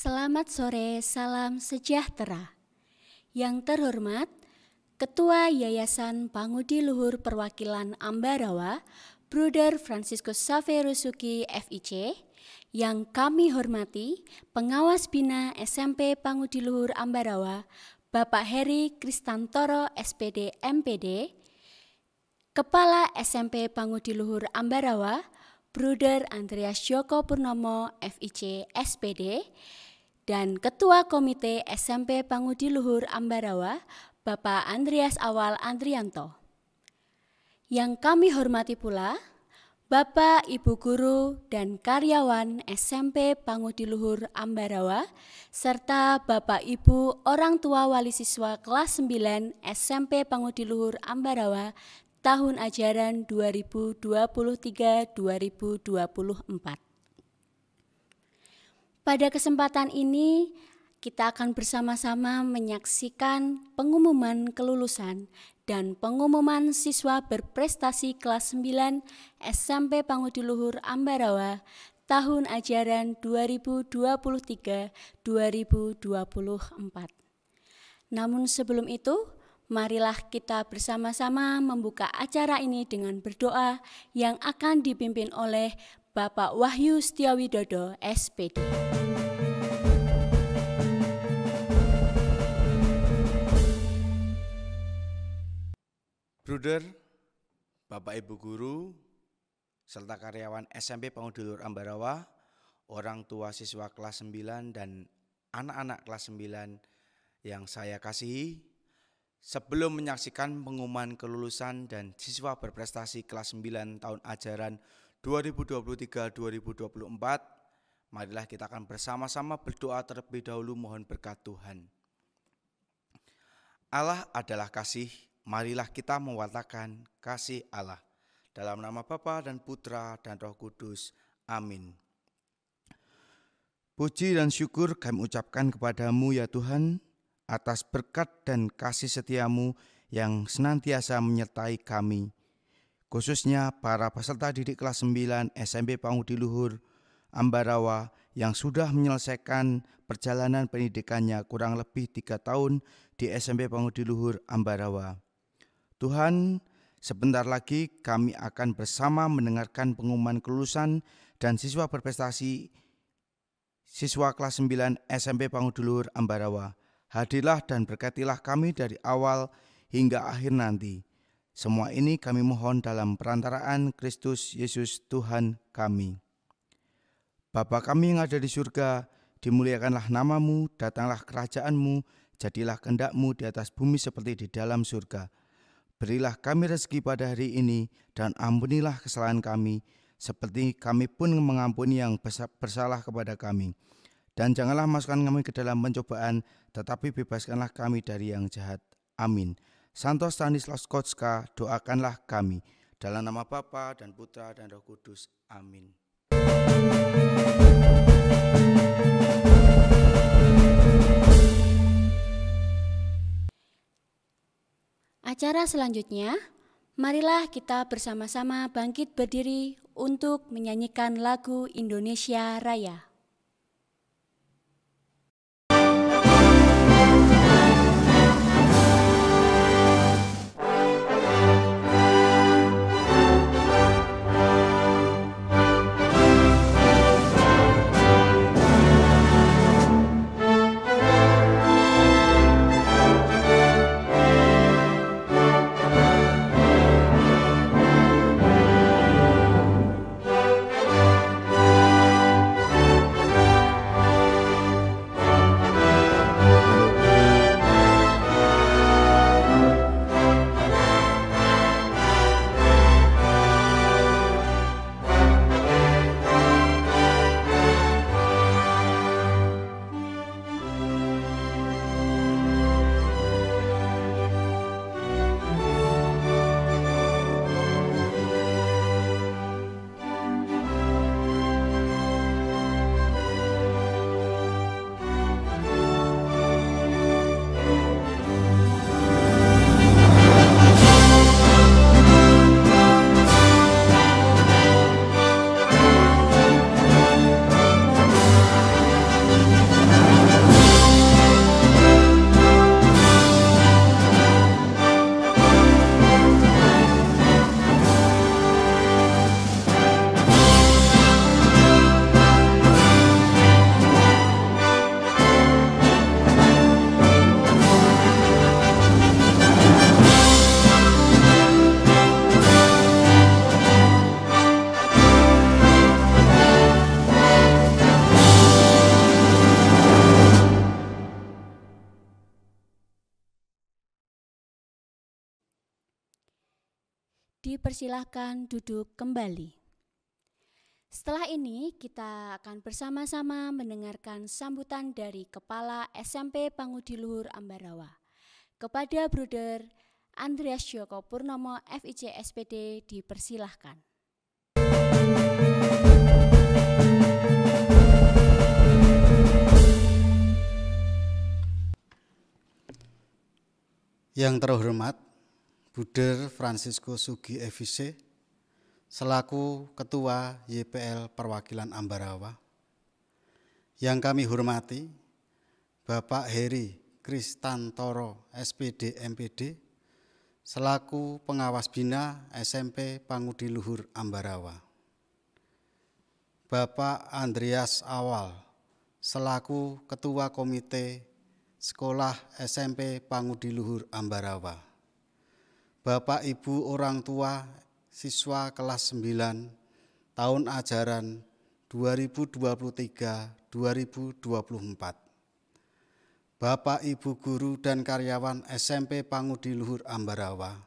Selamat sore, salam sejahtera. Yang terhormat, Ketua Yayasan Pangudi Luhur Perwakilan Ambarawa, Bruder Franciscus Saverusuki FIC, yang kami hormati, Pengawas Bina SMP Pangudi Luhur Ambarawa, Bapak Heri Kristantoro SPD MPD, Kepala SMP Pangudi Luhur Ambarawa, Bruder Andreas Joko Purnomo FIC SPD, dan Ketua Komite SMP Pangudi Luhur Ambarawa, Bapak Andreas Awal Andrianto. Yang kami hormati pula, Bapak, Ibu Guru, dan karyawan SMP Pangudi Luhur Ambarawa, serta Bapak Ibu orang tua wali siswa kelas 9 SMP Pangudi Luhur Ambarawa tahun ajaran 2023-2024. Pada kesempatan ini, kita akan bersama-sama menyaksikan pengumuman kelulusan dan pengumuman siswa berprestasi kelas 9 SMP Pangudi Luhur Ambarawa tahun ajaran 2023-2024. Namun sebelum itu, marilah kita bersama-sama membuka acara ini dengan berdoa yang akan dipimpin oleh Bapak Wahyu Setiawidodo SPD. Bruder, Bapak Ibu Guru, serta karyawan SMP Pangudi Luhur Ambarawa, orang tua siswa kelas 9 dan anak-anak kelas 9 yang saya kasihi, sebelum menyaksikan pengumuman kelulusan dan siswa berprestasi kelas 9 tahun ajaran 2023-2024, marilah kita akan bersama-sama berdoa terlebih dahulu mohon berkat Tuhan. Allah adalah kasih. Marilah kita mewartakan kasih Allah. Dalam nama Bapa dan Putra dan Roh Kudus. Amin. Puji dan syukur kami ucapkan kepadamu ya Tuhan, atas berkat dan kasih setiamu yang senantiasa menyertai kami. Khususnya para peserta didik kelas 9 SMP Pangudi Luhur Ambarawa yang sudah menyelesaikan perjalanan pendidikannya kurang lebih 3 tahun di SMP Pangudi Luhur Ambarawa. Tuhan, sebentar lagi kami akan bersama mendengarkan pengumuman kelulusan dan siswa berprestasi siswa kelas 9 SMP Pangudi Luhur Ambarawa. Hadirlah dan berkatilah kami dari awal hingga akhir nanti. Semua ini kami mohon dalam perantaraan Kristus Yesus Tuhan kami. Bapa kami yang ada di surga, dimuliakanlah namamu, datanglah kerajaanmu, jadilah kehendak-mu di atas bumi seperti di dalam surga. Berilah kami rezeki pada hari ini, dan ampunilah kesalahan kami, seperti kami pun mengampuni yang bersalah kepada kami. Dan janganlah masukkan kami ke dalam pencobaan, tetapi bebaskanlah kami dari yang jahat. Amin. Santo Stanislas Kotska, doakanlah kami. Dalam nama Bapa dan Putra dan Roh Kudus. Amin. Acara selanjutnya, marilah kita bersama-sama bangkit berdiri untuk menyanyikan lagu Indonesia Raya. dipersilahkan duduk kembali. Setelah ini kita akan bersama-sama mendengarkan sambutan dari Kepala SMP Pangudiluhur Ambarawa kepada Bruder Andreas Joko Purnomo FIC SPD, dipersilahkan. Yang terhormat Bruder Francisco Sugi FIC selaku Ketua YPL Perwakilan Ambarawa. Yang kami hormati Bapak Heri Kristantoro SPD MPD selaku Pengawas Bina SMP Pangudiluhur Ambarawa. Bapak Andreas Awal selaku Ketua Komite Sekolah SMP Pangudiluhur Ambarawa. Bapak Ibu orang tua siswa kelas 9 tahun ajaran 2023-2024. Bapak Ibu guru dan karyawan SMP Pangudiluhur Ambarawa.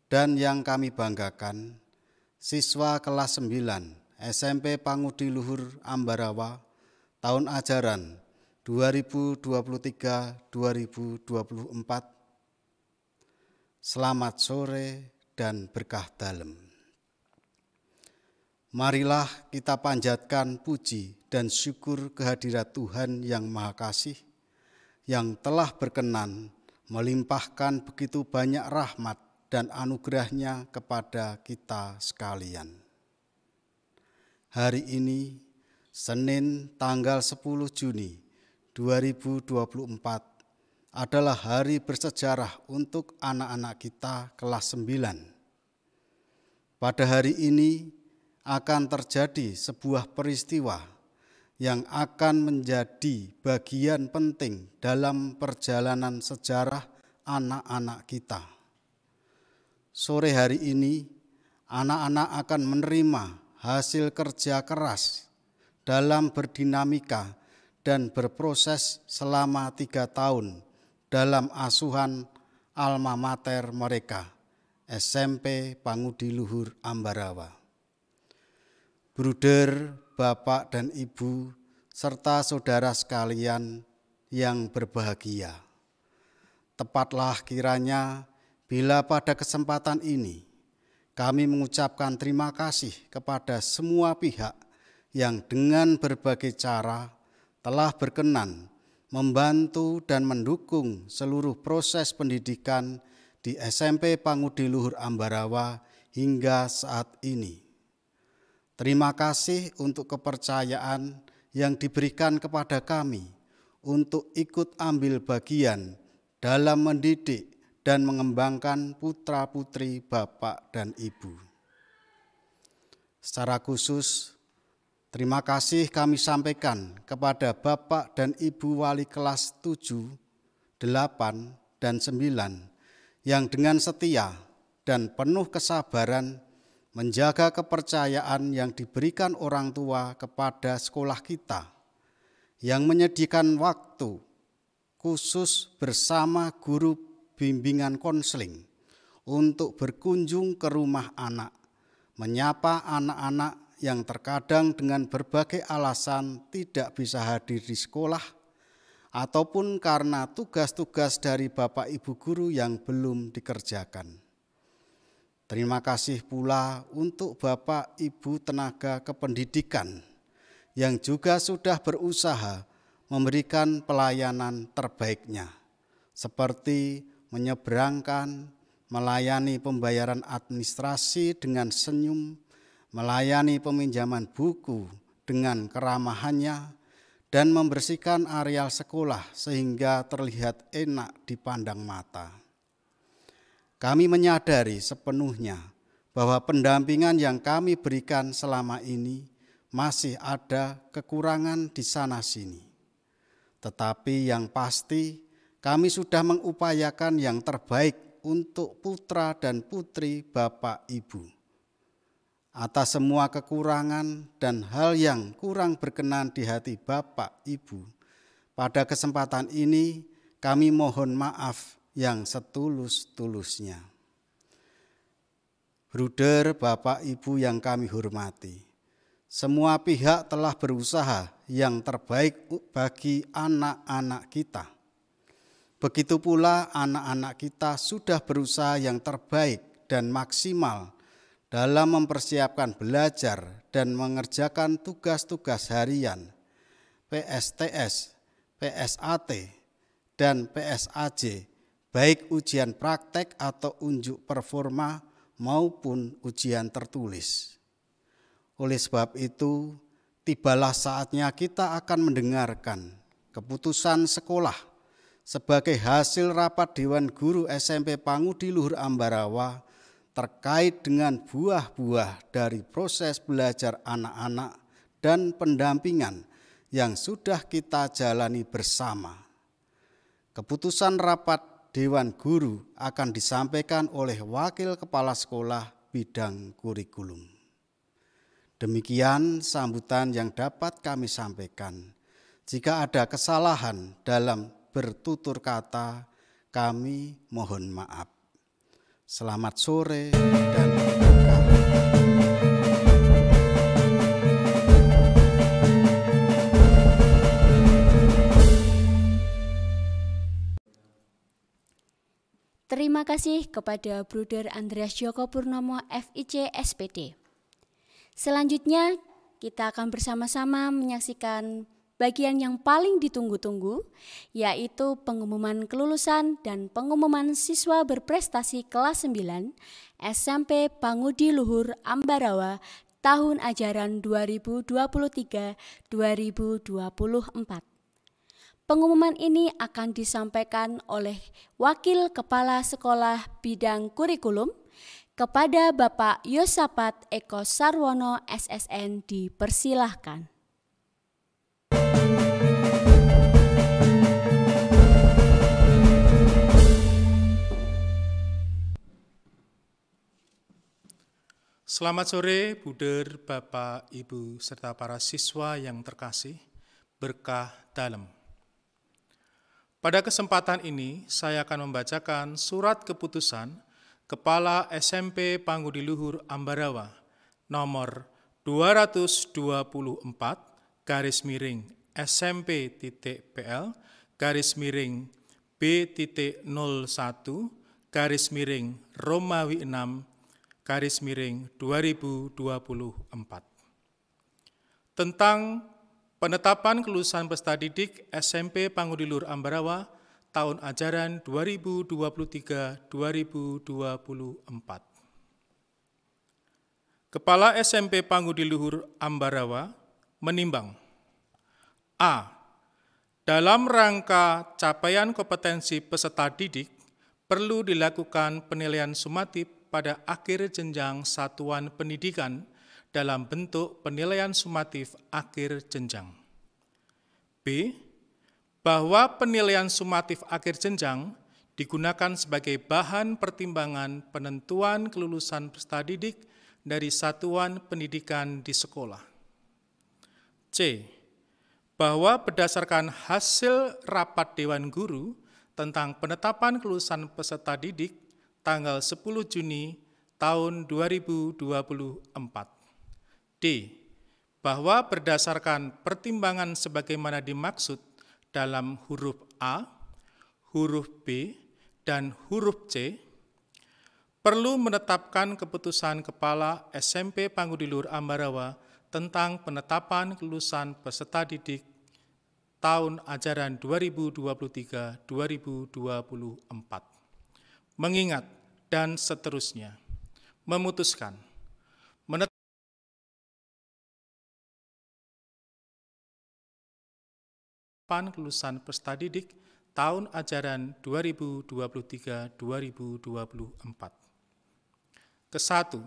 Dan yang kami banggakan, siswa kelas 9 SMP Pangudiluhur Ambarawa tahun ajaran 2023-2024. Selamat sore dan berkah dalem. Marilah kita panjatkan puji dan syukur kehadirat Tuhan yang Maha Kasih, yang telah berkenan melimpahkan begitu banyak rahmat dan anugerahnya kepada kita sekalian. Hari ini, Senin tanggal 10 Juni 2024 adalah hari bersejarah untuk anak-anak kita kelas 9. Pada hari ini akan terjadi sebuah peristiwa yang akan menjadi bagian penting dalam perjalanan sejarah anak-anak kita. Sore hari ini, anak-anak akan menerima hasil kerja keras dalam berdinamika dan berproses selama 3 tahun dalam asuhan alma mater mereka, SMP Pangudiluhur Ambarawa. Bruder, Bapak dan Ibu, serta saudara sekalian yang berbahagia. Tepatlah kiranya bila pada kesempatan ini kami mengucapkan terima kasih kepada semua pihak yang dengan berbagai cara telah berkenan membantu dan mendukung seluruh proses pendidikan di SMP Pangudiluhur Ambarawa hingga saat ini. Terima kasih untuk kepercayaan yang diberikan kepada kami untuk ikut ambil bagian dalam mendidik dan mengembangkan putra-putri Bapak dan Ibu. Secara khusus, terima kasih kami sampaikan kepada Bapak dan Ibu Wali kelas 7, 8, dan 9 yang dengan setia dan penuh kesabaran menjaga kepercayaan yang diberikan orang tua kepada sekolah kita, yang menyediakan waktu khusus bersama guru bimbingan konseling untuk berkunjung ke rumah anak, menyapa anak-anak yang terkadang dengan berbagai alasan tidak bisa hadir di sekolah ataupun karena tugas-tugas dari Bapak Ibu guru yang belum dikerjakan. Terima kasih pula untuk Bapak Ibu tenaga kependidikan yang juga sudah berusaha memberikan pelayanan terbaiknya, seperti menyeberangkan, melayani pembayaran administrasi dengan senyum, melayani peminjaman buku dengan keramahannya, dan membersihkan areal sekolah sehingga terlihat enak dipandang mata. Kami menyadari sepenuhnya bahwa pendampingan yang kami berikan selama ini masih ada kekurangan di sana-sini. Tetapi yang pasti kami sudah mengupayakan yang terbaik untuk putra dan putri Bapak Ibu. Atas semua kekurangan dan hal yang kurang berkenan di hati Bapak Ibu, pada kesempatan ini kami mohon maaf yang setulus-tulusnya. Bruder, Bapak, Ibu yang kami hormati, semua pihak telah berusaha yang terbaik bagi anak-anak kita. Begitu pula anak-anak kita sudah berusaha yang terbaik dan maksimal dalam mempersiapkan belajar dan mengerjakan tugas-tugas harian, PSTS, PSAT, dan PSAJ, baik ujian praktek atau unjuk performa maupun ujian tertulis. Oleh sebab itu, tibalah saatnya kita akan mendengarkan keputusan sekolah sebagai hasil rapat Dewan Guru SMP Pangudi Luhur Ambarawa terkait dengan buah-buah dari proses belajar anak-anak dan pendampingan yang sudah kita jalani bersama. Keputusan rapat Dewan Guru akan disampaikan oleh Wakil Kepala Sekolah Bidang Kurikulum. Demikian sambutan yang dapat kami sampaikan. Jika ada kesalahan dalam bertutur kata, kami mohon maaf. Selamat sore dan berkah. Terima kasih kepada Bruder Andreas Joko Purnomo FIC SPD. Selanjutnya kita akan bersama-sama menyaksikan bagian yang paling ditunggu-tunggu, yaitu pengumuman kelulusan dan pengumuman siswa berprestasi kelas 9 SMP Pangudi Luhur Ambarawa tahun ajaran 2023-2024. Pengumuman ini akan disampaikan oleh Wakil Kepala Sekolah Bidang Kurikulum kepada Bapak Yosafat Eko Sarwono SSN. Dipersilahkan. Selamat sore, Bruder, Bapak, Ibu, serta para siswa yang terkasih, berkah dalam. Pada kesempatan ini, saya akan membacakan surat keputusan Kepala SMP Pangudi Luhur Ambarawa nomor 200-204-SMP-PL-B.01-Romawi 6-2024 tentang penetapan kelulusan peserta didik SMP Pangudi Luhur Ambarawa tahun ajaran 2023-2024. Kepala SMP Pangudi Luhur Ambarawa menimbang: A. Dalam rangka capaian kompetensi peserta didik, perlu dilakukan penilaian sumatif pada akhir jenjang satuan pendidikan dalam bentuk penilaian sumatif akhir jenjang. B. Bahwa penilaian sumatif akhir jenjang digunakan sebagai bahan pertimbangan penentuan kelulusan peserta didik dari satuan pendidikan di sekolah. C. Bahwa berdasarkan hasil rapat Dewan Guru tentang penetapan kelulusan peserta didik tanggal 10 Juni tahun 2024. D. Bahwa berdasarkan pertimbangan sebagaimana dimaksud dalam huruf A, huruf B, dan huruf C, perlu menetapkan keputusan Kepala SMP Pangudi Luhur Ambarawa tentang penetapan kelulusan peserta didik tahun ajaran 2023-2024. Mengingat dan seterusnya, memutuskan kelulusan peserta didik tahun ajaran 2023-2024. Ke-1,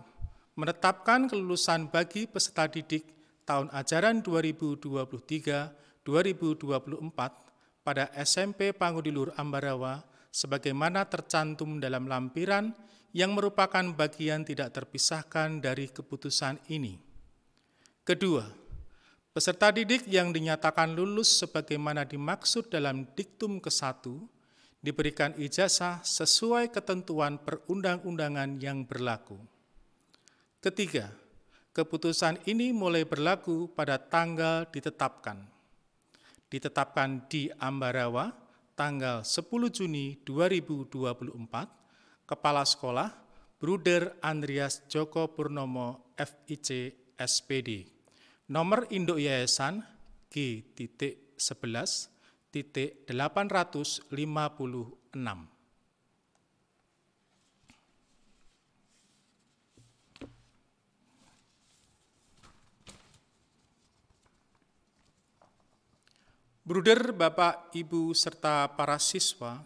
menetapkan kelulusan bagi peserta didik tahun ajaran 2023-2024 pada SMP Pangudi Luhur Ambarawa sebagaimana tercantum dalam lampiran yang merupakan bagian tidak terpisahkan dari keputusan ini. Kedua, peserta didik yang dinyatakan lulus sebagaimana dimaksud dalam diktum ke-1 diberikan ijazah sesuai ketentuan perundang-undangan yang berlaku. Ketiga, keputusan ini mulai berlaku pada tanggal ditetapkan. Ditetapkan di Ambarawa tanggal 10 Juni 2024, Kepala Sekolah Bruder Andreas Joko Purnomo FIC SPD, nomor induk yayasan G.11.856. Bruder, Bapak, Ibu, serta para siswa,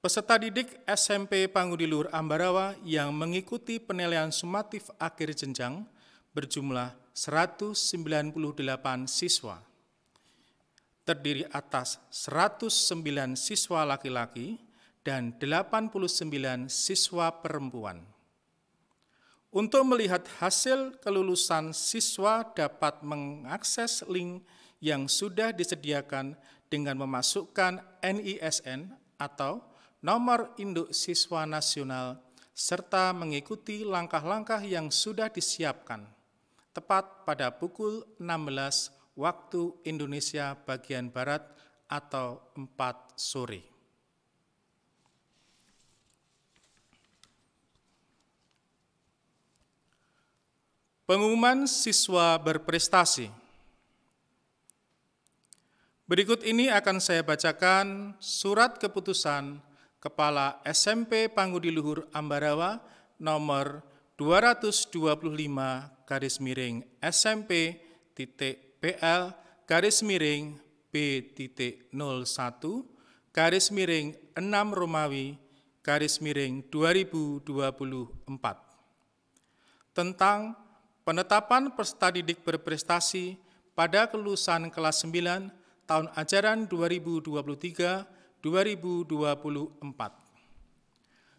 peserta didik SMP Pangudi Luhur Ambarawa yang mengikuti penilaian sumatif akhir jenjang berjumlah 198 siswa, terdiri atas 109 siswa laki-laki dan 89 siswa perempuan. Untuk melihat hasil kelulusan siswa dapat mengakses link yang sudah disediakan dengan memasukkan NISN atau nomor induk siswa nasional serta mengikuti langkah-langkah yang sudah disiapkan tepat pada pukul 16 waktu Indonesia bagian Barat atau 4 sore. Pengumuman siswa berprestasi. Berikut ini akan saya bacakan surat keputusan Kepala SMP Pangudi Luhur Ambarawa nomor 225-SMP-PL-B.01-6 tentang penetapan peserta didik berprestasi pada kelulusan kelas 9 tahun ajaran 2023-2024.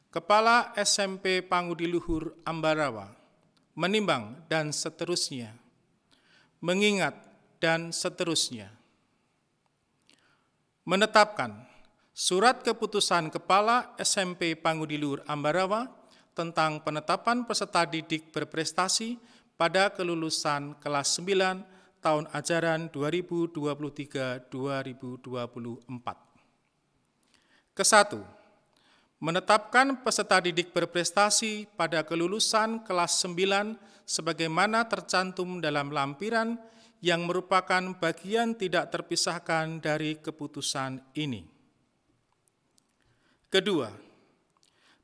Kepala SMP Pangudi Luhur Ambarawa menimbang dan seterusnya, mengingat dan seterusnya, menetapkan surat keputusan Kepala SMP Pangudi Luhur Ambarawa tentang penetapan peserta didik berprestasi pada kelulusan kelas 9 tahun ajaran 2023-2024. Ke-1, menetapkan peserta didik berprestasi pada kelulusan kelas 9 sebagaimana tercantum dalam lampiran yang merupakan bagian tidak terpisahkan dari keputusan ini. Kedua,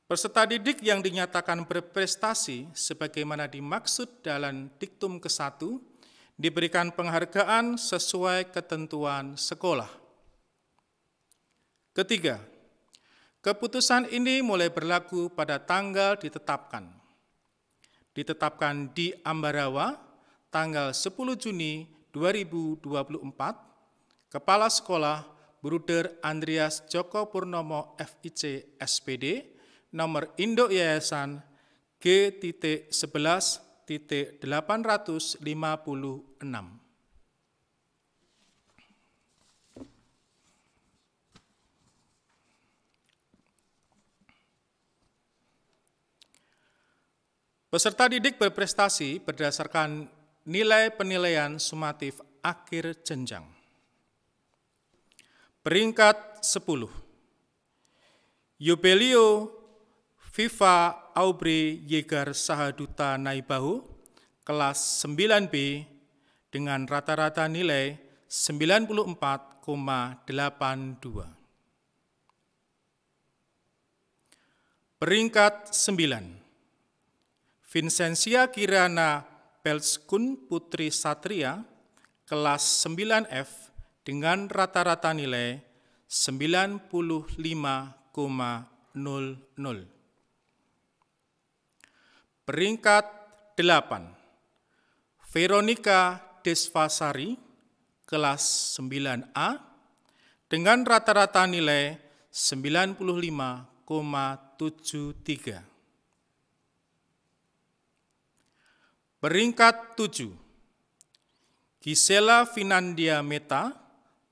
peserta didik yang dinyatakan berprestasi sebagaimana dimaksud dalam diktum ke-1 diberikan penghargaan sesuai ketentuan sekolah. Ketiga, keputusan ini mulai berlaku pada tanggal ditetapkan. Ditetapkan di Ambarawa tanggal 10 Juni 2024, Kepala Sekolah Bruder Andreas Joko Purnomo FIC SPD, nomor induk yayasan G.11.856. Peserta didik berprestasi berdasarkan nilai penilaian sumatif akhir jenjang. Peringkat 10. Yubelio Viva Aubrey Yegar Sahaduta Naibahu, kelas 9B, dengan rata-rata nilai 94,82. Peringkat 9. Vincentia Kirana Pelskun Putri Satria, kelas 9F, dengan rata-rata nilai 95,00. Peringkat 8. Veronica Desvasari, kelas 9A, dengan rata-rata nilai 95,73. Peringkat 7. Gisela Finandia Meta,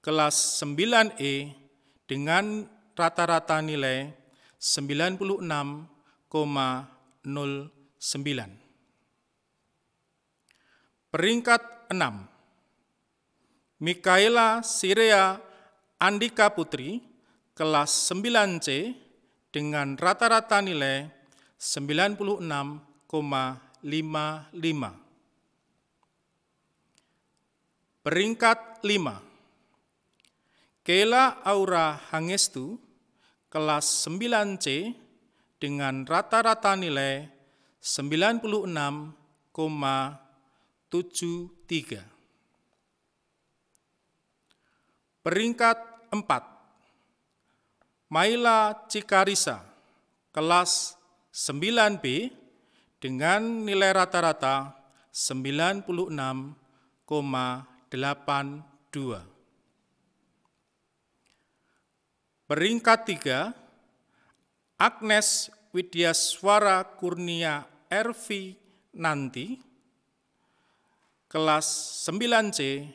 kelas 9E, dengan rata-rata nilai 96,09. Peringkat 6, Mikaela Sirea Andika Putri, kelas 9C, dengan rata-rata nilai 96,55. Peringkat 5, Keila Aura Hangestu, kelas 9C, dengan rata-rata nilai 96,73. Peringkat 4, Maila Cikarisa, kelas 9B, dengan nilai rata-rata 96,82. Peringkat 3, Agnes Widyaswara Kurnia RV Nanti, kelas 9C,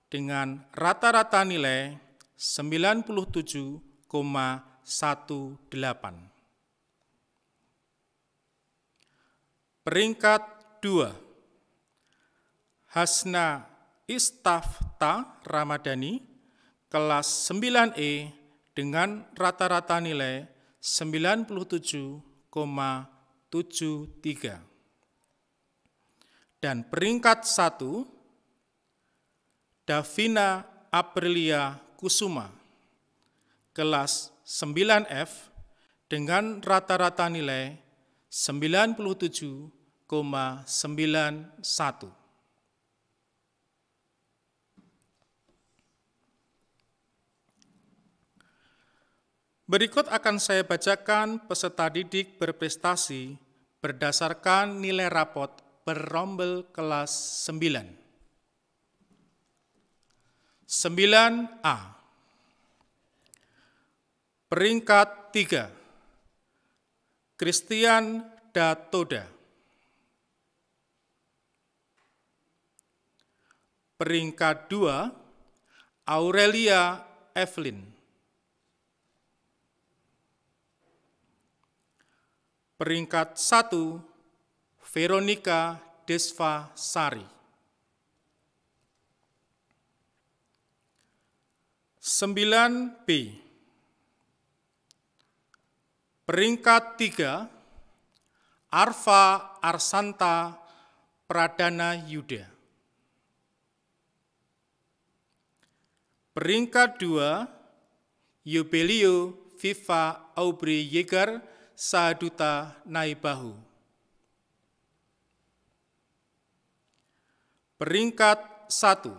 dengan rata-rata nilai 97,18. Peringkat 2, Hasna Istafta Ramadhani, kelas 9E, dengan rata-rata nilai 97,73. Dan peringkat 1, Davina Aprilia Kusuma, kelas 9F, dengan rata-rata nilai 97,91. Berikut akan saya bacakan peserta didik berprestasi berdasarkan nilai rapot Perrombel kelas 9. 9A. Peringkat 3, Christian Datoda. Peringkat 2, Aurelia Evelyn. Peringkat 1, Veronica Desva Sari. 9B. Peringkat 3, Arfa Arsanta Pradana Yuda. Peringkat 2, Yubelio Viva Aubrey Yegar Saduta Naibahu. Peringkat 1,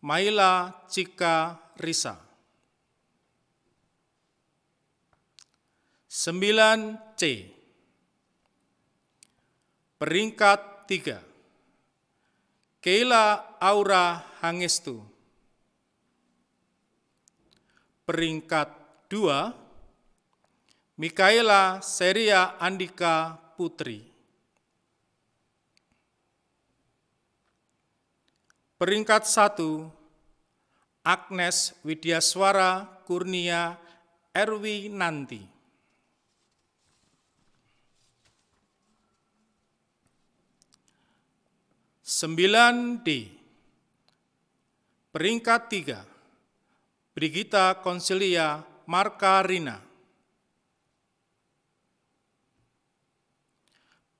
Maila Cika Risa. 9C. Peringkat 3, Keila Aura Hangestu. Peringkat 2, Mikaela Seria Andika Putri. Peringkat 1, Agnes Widyaswara Kurnia RW Nanti. 9D. Peringkat 3, Brigita Konsilia Markarina.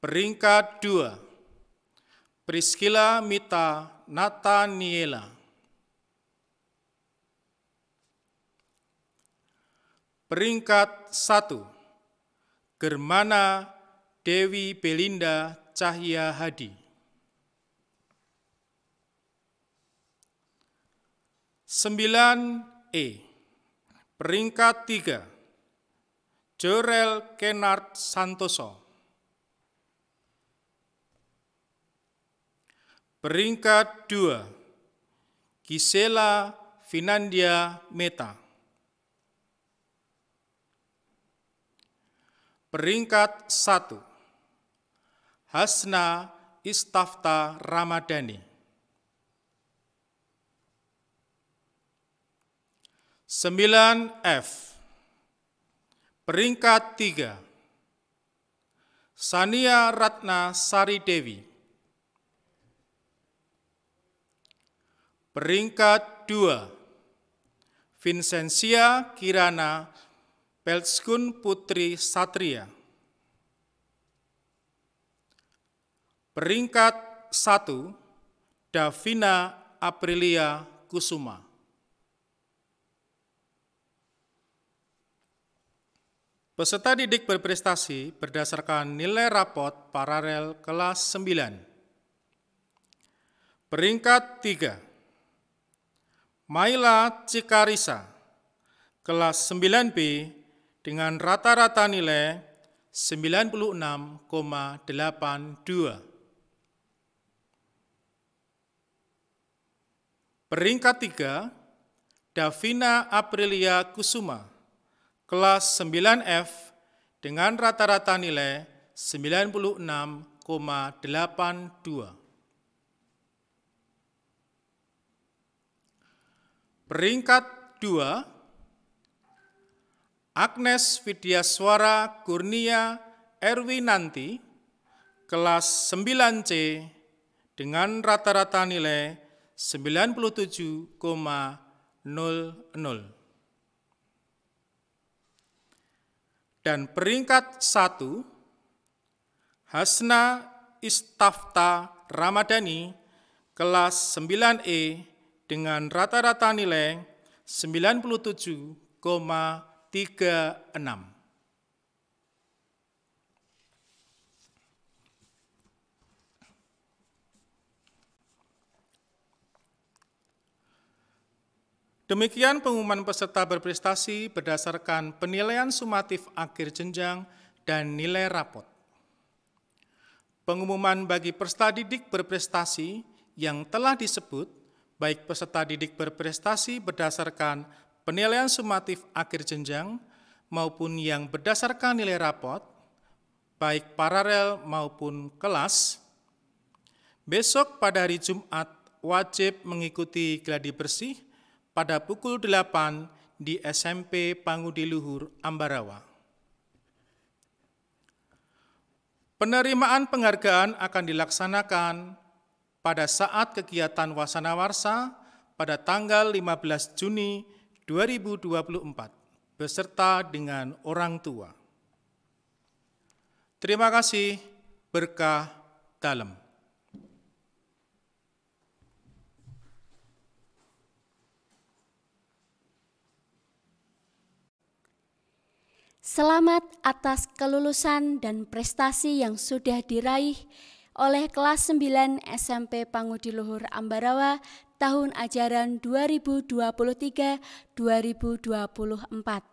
Peringkat 2, Priscilla Mita Nathaniela. Peringkat 1, Germana Dewi Belinda Cahya Hadi. 9E. Peringkat 3, Jorel Kennard Santoso. Peringkat 2, Gisela Finandia Meta. Peringkat 1, Hasna Istafta Ramadhani. 9F. Peringkat 3, Sania Ratna Sari Dewi. Peringkat 2, Vincentia Kirana Peltskun Putri Satria. Peringkat 1, Davina Aprilia Kusuma. Peserta didik berprestasi berdasarkan nilai rapot paralel kelas 9. Peringkat 3, Maila Cikarisa, kelas 9B dengan rata-rata nilai 96,82. Peringkat 3, Davina Aprilia Kusuma, kelas 9F dengan rata-rata nilai 96,82. Peringkat 2, Agnes Widyaswara Kurnia Erwinanti, kelas 9C dengan rata-rata nilai 97,00. Dan peringkat 1, Hasna Istafta Ramadhani, kelas 9E dengan rata-rata nilai 97,36. Demikian pengumuman peserta berprestasi berdasarkan penilaian sumatif akhir jenjang dan nilai rapot. Pengumuman bagi peserta didik berprestasi yang telah disebut, baik peserta didik berprestasi berdasarkan penilaian sumatif akhir jenjang maupun yang berdasarkan nilai rapot, baik paralel maupun kelas, besok pada hari Jumat wajib mengikuti gladi bersih pada pukul 8 di SMP Pangudi Luhur, Ambarawa. Penerimaan penghargaan akan dilaksanakan pada saat kegiatan Wasana Warsa pada tanggal 15 Juni 2024, beserta dengan orang tua. Terima kasih, berkah dalam. Selamat atas kelulusan dan prestasi yang sudah diraih oleh kelas 9 SMP Pangudi Luhur Ambarawa tahun ajaran 2023-2024.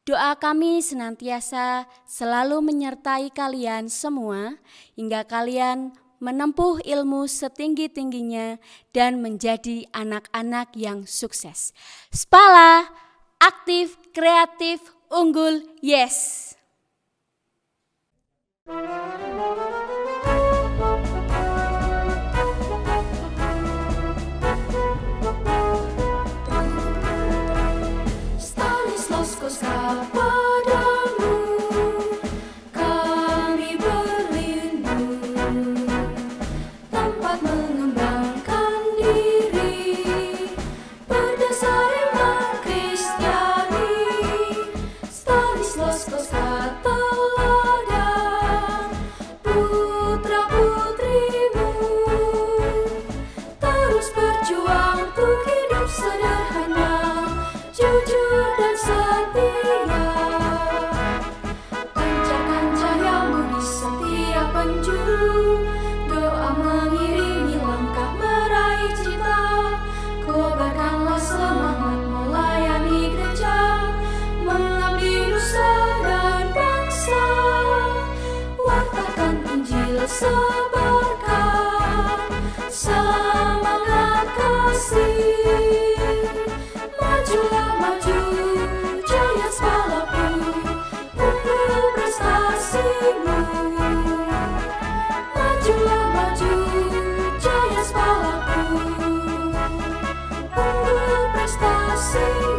Doa kami senantiasa selalu menyertai kalian semua hingga kalian menempuh ilmu setinggi-tingginya dan menjadi anak-anak yang sukses. Spala, aktif, kreatif, unggul, yes! Prestasi